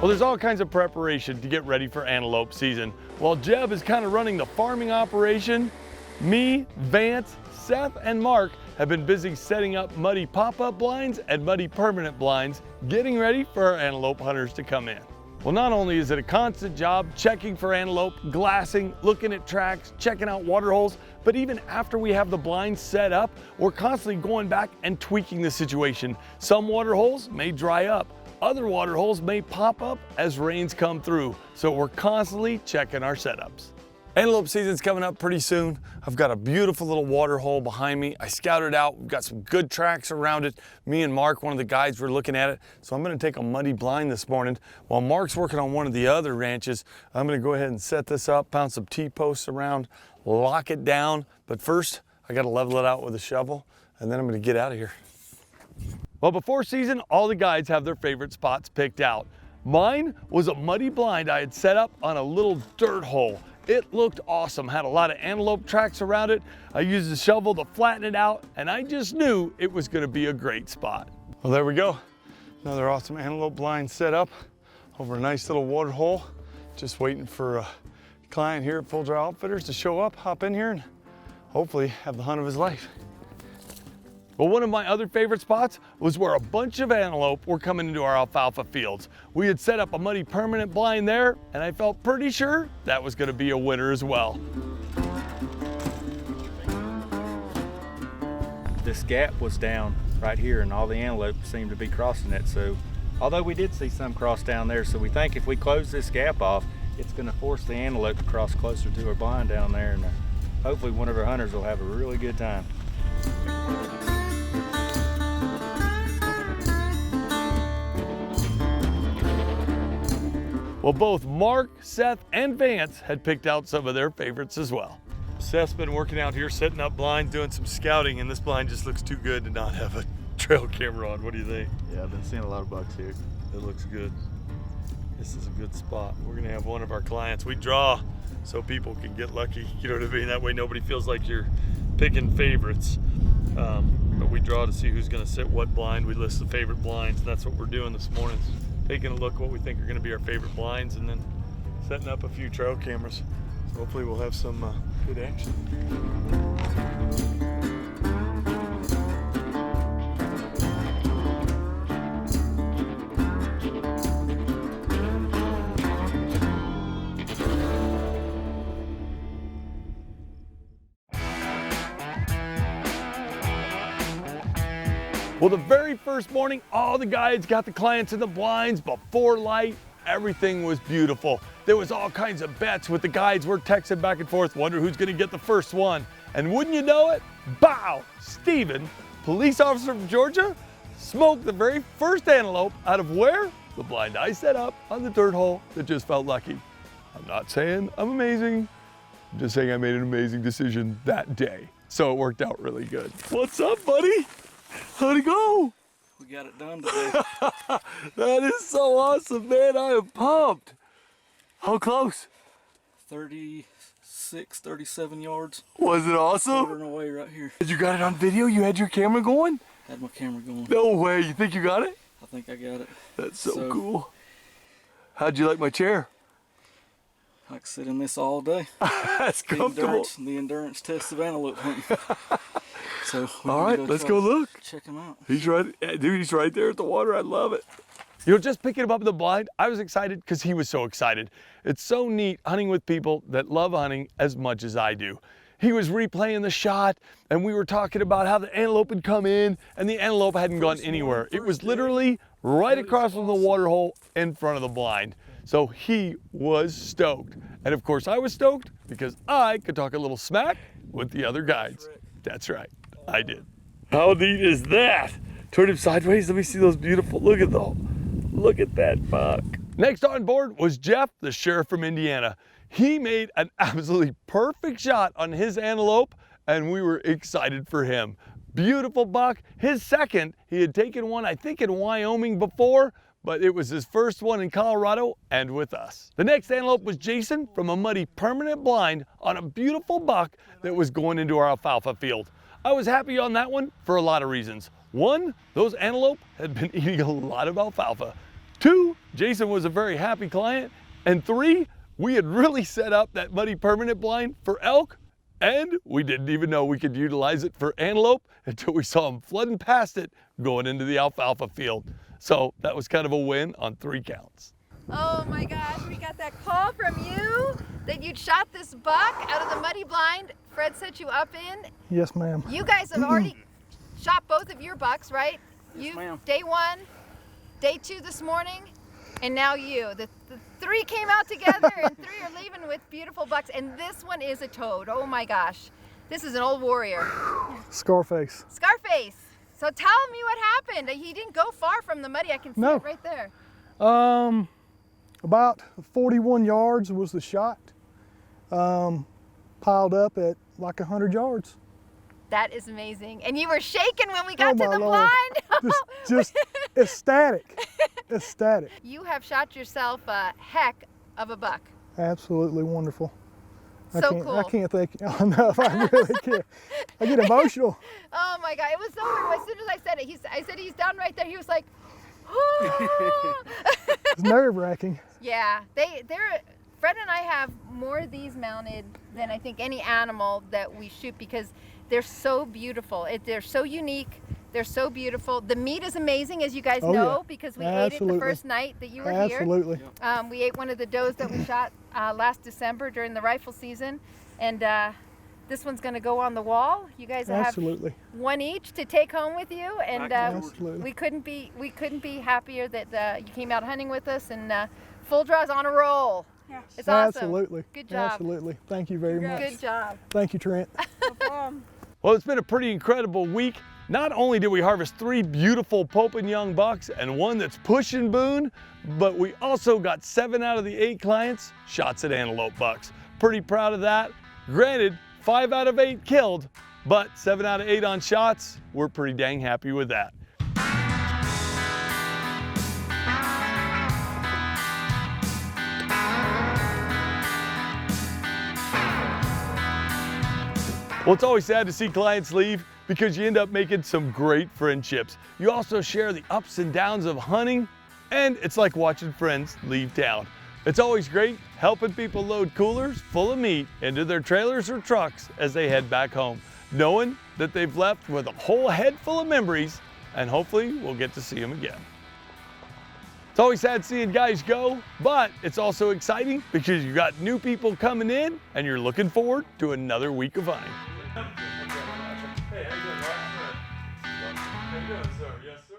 Well, there's all kinds of preparation to get ready for antelope season. While Jeb is kind of running the farming operation, me, Vance, Seth, and Mark have been busy setting up muddy pop-up blinds and muddy permanent blinds, getting ready for our antelope hunters to come in. Well, not only is it a constant job checking for antelope, glassing, looking at tracks, checking out water holes, but even after we have the blinds set up, we're constantly going back and tweaking the situation. Some water holes may dry up. Other water holes may pop up as rains come through. So we're constantly checking our setups. Antelope season's coming up pretty soon. I've got a beautiful little water hole behind me. I scouted out, we've got some good tracks around it. Me and Mark, one of the guides, were looking at it. So I'm gonna take a muddy blind this morning. While Mark's working on one of the other ranches, I'm gonna go ahead and set this up, pound some T-posts around, lock it down. But first, I gotta level it out with a shovel, and then I'm gonna get out of here. Well, before season, all the guides have their favorite spots picked out. Mine was a muddy blind I had set up on a little dirt hole. It looked awesome, had a lot of antelope tracks around it. I used a shovel to flatten it out, and I just knew it was gonna be a great spot. Well, there we go. Another awesome antelope blind set up over a nice little water hole. Just waiting for a client here at Fulldraw Outfitters to show up, hop in here, and hopefully have the hunt of his life. Well, one of my other favorite spots was where a bunch of antelope were coming into our alfalfa fields. We had set up a muddy permanent blind there, and I felt pretty sure that was gonna be a winner as well. This gap was down right here, and all the antelope seemed to be crossing it. So, although we did see some cross down there, so we think if we close this gap off, it's gonna force the antelope to cross closer to our blind down there, and hopefully one of our hunters will have a really good time. Well, both Mark, Seth, and Vance had picked out some of their favorites as well. Seth's been working out here, setting up blinds, doing some scouting, and this blind just looks too good to not have a trail camera on. What do you think? Yeah, I've been seeing a lot of bucks here. It looks good. This is a good spot. We're gonna have one of our clients. We draw so people can get lucky, you know what I mean? That way nobody feels like you're picking favorites. But we draw to see who's gonna sit what blind. We list the favorite blinds, and that's what we're doing this morning. Taking a look at what we think are gonna be our favorite blinds, and then setting up a few trail cameras. So hopefully we'll have some good action. Well, the very first morning, all the guides got the clients in the blinds before light. Everything was beautiful. There was all kinds of bets with the guides. We're texting back and forth, wonder who's gonna get the first one. And wouldn't you know it, bow, Steven, police officer from Georgia, smoked the very first antelope out of where? The blind I set up on the dirt hole that just felt lucky. I'm not saying I'm amazing. I'm just saying I made an amazing decision that day. So it worked out really good. What's up, buddy? How'd it go? We got it done today. That is so awesome, man. I am pumped. How close? 36, 37 yards. Was it awesome? Quartering away right here. Did you got it on video? You had your camera going? Had my camera going. No way. You think you got it? I think I got it. That's so cool. How'd you like my chair? I could sit in this all day. That's comfortable. The endurance test of antelope hunting. So all right, let's go look. Check him out. He's right, dude, he's right there at the water. I love it. You know, just picking him up in the blind, I was excited because he was so excited. It's so neat hunting with people that love hunting as much as I do. He was replaying the shot, and we were talking about how the antelope had come in, and the antelope hadn't gone anywhere. It was literally right across from the water hole in front of the blind. So he was stoked. And of course I was stoked because I could talk a little smack with the other guides. That's right, I did. How neat is that? Turn him sideways, let me see those beautiful, look at that buck. Next on board was Jeff, the sheriff from Indiana. He made an absolutely perfect shot on his antelope, and we were excited for him. Beautiful buck, his second. He had taken one, I think in Wyoming before, but it was his first one in Colorado and with us. The next antelope was Jason from a muddy permanent blind on a beautiful buck that was going into our alfalfa field. I was happy on that one for a lot of reasons. One, those antelope had been eating a lot of alfalfa. 2, Jason was a very happy client. And 3, we had really set up that muddy permanent blind for elk, and we didn't even know we could utilize it for antelope until we saw them flooding past it going into the alfalfa field. So that was kind of a win on 3 counts. Oh my gosh, we got that call from you that you'd shot this buck out of the muddy blind Fred set you up in. Yes, ma'am. You guys have already shot both of your bucks, right? You, ma'am. day 1, day 2 this morning, and now you. The 3 came out together and 3 are leaving with beautiful bucks, and this one is a toad. Oh my gosh. This is an old warrior. Scarface. Scarface. So tell me what happened. He didn't go far from the muddy. I can see No. it right there. About 41 yards was the shot. Piled up at like 100 yards. That is amazing. And you were shaking when we got Oh, to my the Lord. blind. Just ecstatic. Ecstatic. You have shot yourself a heck of a buck. Absolutely wonderful. So cool. I can't thank you enough. I really can't. I get emotional. Oh my God, it was so weird. As soon as I said it, I said he's down right there. He was like, It's nerve-wracking. yeah. Fred and I have more of these mounted than I think any animal that we shoot because they're so beautiful. They're so unique. They're so beautiful. The meat is amazing, as you guys Oh, know, yeah. because we ate it Absolutely. the first night that you were Absolutely. here. We ate one of the does that we shot last December during the rifle season, and this one's going to go on the wall. You guys Absolutely. have one each to take home with you, and Absolutely. we couldn't be happier that you came out hunting with us. And Fulldraw's on a roll. Yeah. It's awesome. Absolutely. Good job. Absolutely. Thank you very much. Good job. Thank you, Trent. No problem. Well, it's been a pretty incredible week. Not only did we harvest 3 beautiful Pope and Young bucks and one that's pushing Boone, but we also got 7 out of the 8 clients shots at antelope bucks. Pretty proud of that. Granted, 5 out of 8 killed, but 7 out of 8 on shots, we're pretty dang happy with that. Well, it's always sad to see clients leave because you end up making some great friendships. You also share the ups and downs of hunting, and it's like watching friends leave town. It's always great helping people load coolers full of meat into their trailers or trucks as they head back home, knowing that they've left with a whole head full of memories, and hopefully we'll get to see them again. It's always sad seeing guys go, but it's also exciting because you got new people coming in and you're looking forward to another week of hunting. Hey, how you doing, Rob? How you doing, sir? Yes, sir.